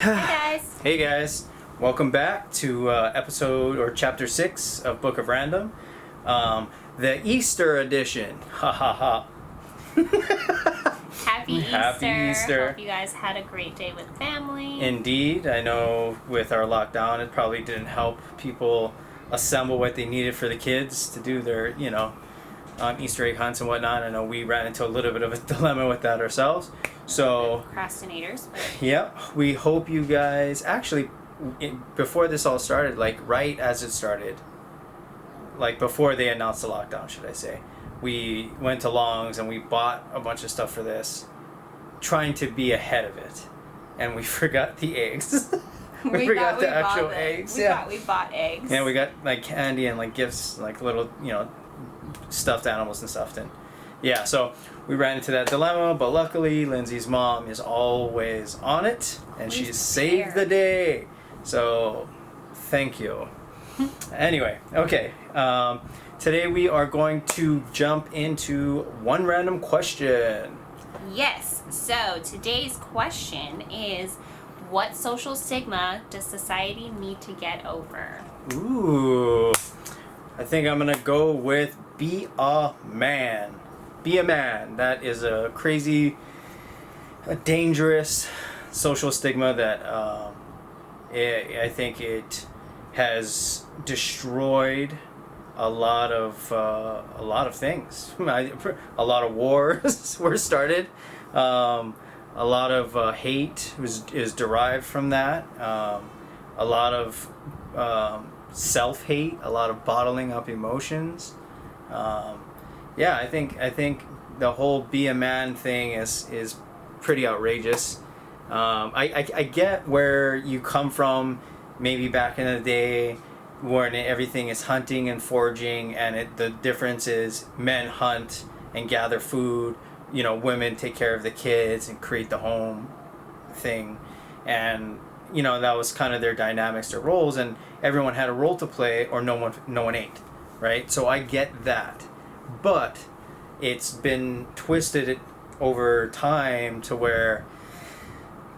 Hi guys. Hey guys, welcome back to episode or chapter 6 of Book of Random, the Easter edition. Ha ha ha. Happy Easter. Happy Easter. Hope you guys had a great day with family. Indeed, I know with our lockdown it probably didn't help people assemble what they needed for the kids to do their, Easter egg hunts and whatnot. I know we ran into a little bit of a dilemma with that ourselves. So, procrastinators. But... yeah, we hope you guys actually, before this all started, like right as it started, like before they announced the lockdown, should I say, we went to Long's and we bought a bunch of stuff for this, trying to be ahead of it, and we forgot the eggs. we forgot the actual eggs. We bought eggs. Yeah, we got like candy and like gifts, like little, stuffed animals and stuff. And yeah, so we ran into that dilemma, but luckily Lindsay's mom is always on it, and she's saved the day. So thank you. Anyway, okay. Today we are going to jump into one random question. Yes. So today's question is, what social stigma does society need to get over? Ooh. I think I'm gonna go with be a man. Be a man. That is a crazy, dangerous social stigma that I think it has destroyed a lot of things. A lot of wars were started. A lot of hate is derived from that. A lot of self-hate, a lot of bottling up emotions. I think the whole be a man thing is pretty outrageous. I get where you come from, maybe back in the day when everything is hunting and foraging, and the difference is men hunt and gather food, women take care of the kids and create the home thing, and that was kind of their dynamics, their roles, and everyone had a role to play, or no one ate, right? So I get that, but it's been twisted over time to where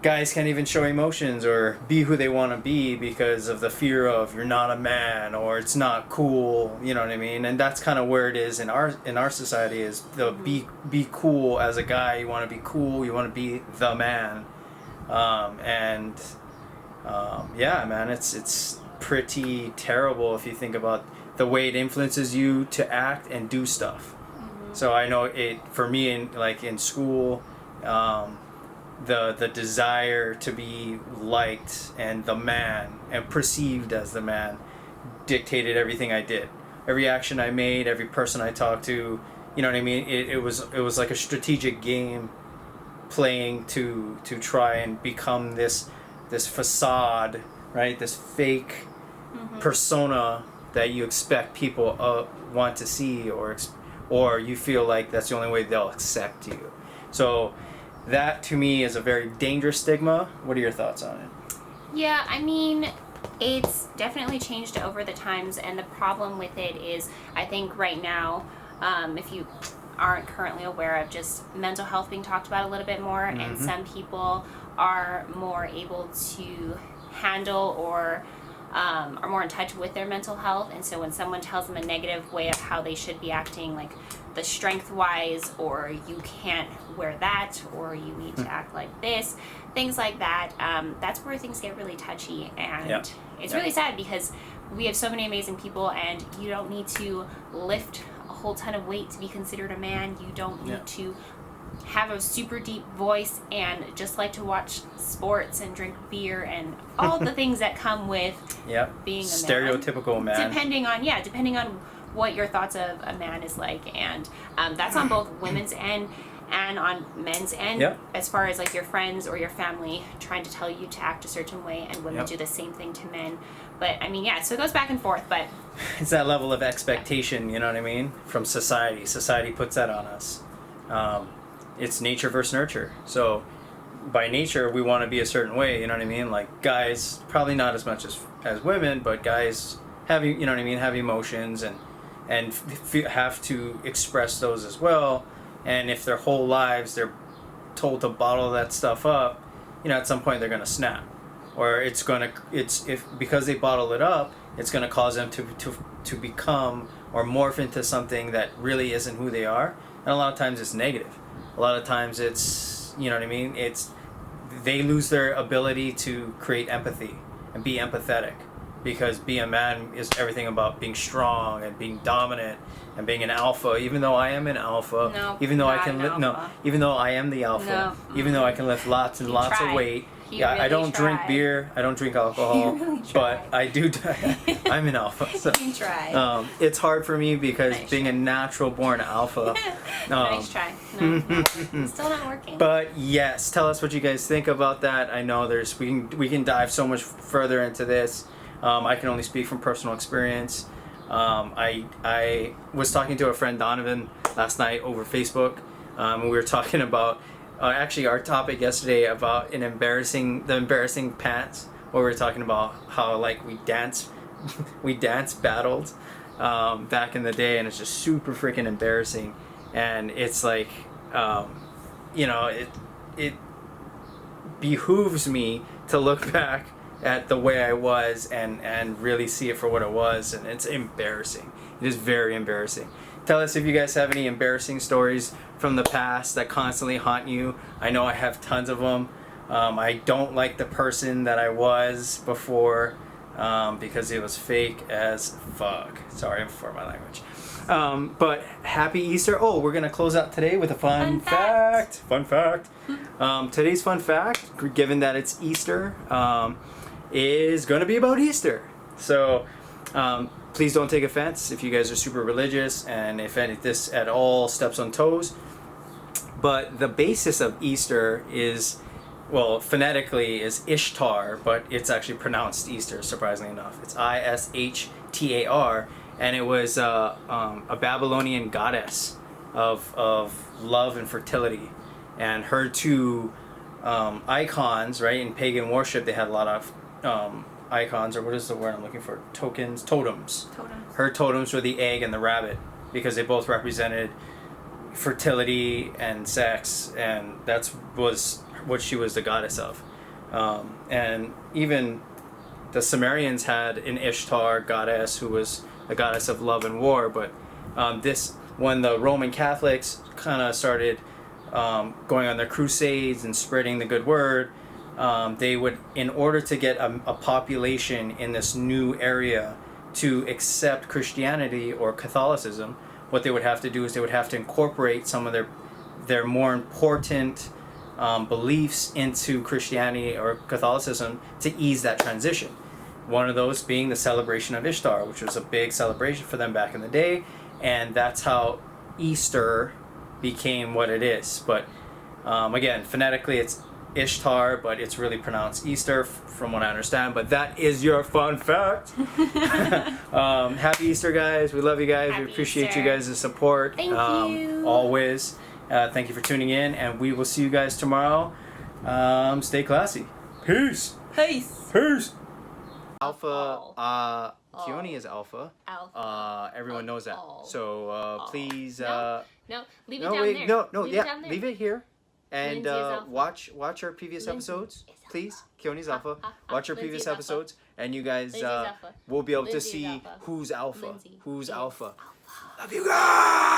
guys can't even show emotions or be who they want to be because of the fear of you're not a man or it's not cool, you know what I mean? And that's kind of where it is in our society, is the be cool as a guy. You want to be cool, you want to be the man. Man, it's pretty terrible if you think about the way it influences you to act and do stuff. So I know for me in school, the desire to be liked and the man and perceived as the man dictated everything I did. Every action I made, every person I talked to, you know what I mean? It was like a strategic game playing to try and become this facade, right? This fake persona that you expect people want to see, or you feel like that's the only way they'll accept you. So that to me is a very dangerous stigma. What are your thoughts on it? Yeah, I mean, it's definitely changed over the times, and the problem with it is, I think right now, if you aren't currently aware of, just mental health being talked about a little bit more, and some people are more able to handle or are more in touch with their mental health, and so when someone tells them a negative way of how they should be acting, like the strength wise, or you can't wear that, or you need to act like this, things like that, that's where things get really touchy, and it's really sad because we have so many amazing people, and you don't need to lift a whole ton of weight to be considered a man. You don't need to have a super deep voice and just like to watch sports and drink beer and all the things that come with being a stereotypical man. Depending on what your thoughts of a man is like, and that's on both women's end and on men's end, as far as like your friends or your family trying to tell you to act a certain way, and women do the same thing to men. But I mean, so it goes back and forth, but it's that level of expectation, you know what I mean, from society puts that on us. It's nature versus nurture. So by nature we want to be a certain way, you know what I mean? Like guys, probably not as much as women, but guys have, you know what I mean, have emotions and have to express those as well. And if their whole lives they're told to bottle that stuff up, at some point they're going to snap. or it's because they bottle it up, it's gonna cause them to become or morph into something that really isn't who they are. And a lot of times it's negative. A lot of times it's, you know what I mean? They lose their ability to create empathy and be empathetic, because being a man is everything about being strong and being dominant and being an alpha. Even though I am an alpha, No, even though I not can an alpha. even though I am the alpha, No, even though I can lift lots and You lots of try. weight. You Yeah, I really don't drink try. beer. I don't drink alcohol, You really but try. I do. I'm an alpha. So, You try. it's hard for me because Nice being try. a natural born alpha. Nice try. No, not working. Still not working. But yes, tell us what you guys think about that. I know we can dive so much further into this. I can only speak from personal experience. I was talking to a friend, Donovan, last night over Facebook. We were talking about actually our topic yesterday about the embarrassing pants, where we were talking about how like we dance battled back in the day, and it's just super freaking embarrassing. And it's like, you know, it behooves me to look back at the way I was and really see it for what it was, and it's embarrassing. It is very embarrassing. Tell us if you guys have any embarrassing stories from the past that constantly haunt you. I know I have tons of them. I don't like the person that I was before because it was fake as fuck. Sorry for my language. But happy Easter. Oh, we're going to close out today with a fun fact. Fun fact. Today's fun fact, given that it's Easter, is going to be about Easter. So please don't take offense if you guys are super religious and if this at all steps on toes. But the basis of Easter is, well, phonetically is Ishtar, but it's actually pronounced Easter, surprisingly enough. It's Ishtar, and it was a Babylonian goddess of love and fertility. And her two icons, right, in pagan worship, they had a lot of icons, or what is the word I'm looking for? Totems. Totems. Her totems were the egg and the rabbit, because they both represented fertility and sex, and was what she was the goddess of. And even the Sumerians had an Ishtar goddess who was the goddess of love and war. But when the Roman Catholics kind of started going on their crusades and spreading the good word, they would, in order to get a population in this new area to accept Christianity or Catholicism, what they would have to do is they would have to incorporate some of their more important beliefs into Christianity or Catholicism to ease that transition. One of those being the celebration of Ishtar, which was a big celebration for them back in the day, and that's how Easter became what it is. But again, phonetically it's Ishtar, but it's really pronounced Easter from what I understand. But that is your fun fact. Happy Easter, guys. We love you guys. Happy we appreciate Easter. you guys' support. Thank you. Always. Thank you for tuning in, and we will see you guys tomorrow. Stay classy. Peace. Peace. Alpha. Keoni is alpha. Alpha. Everyone knows that. So please. No, leave it No, down wait, there. no, Leave yeah, it down there. leave it here. And Lindsey is alpha. watch our previous Lindsey episodes, is alpha. please. Keoni's alpha. Watch our Lindsey previous is alpha. episodes, and you guys Lindsey's alpha. will be able to Lindsey is see alpha. who's alpha. Lindsey Who's is alpha. alpha. Love you guys.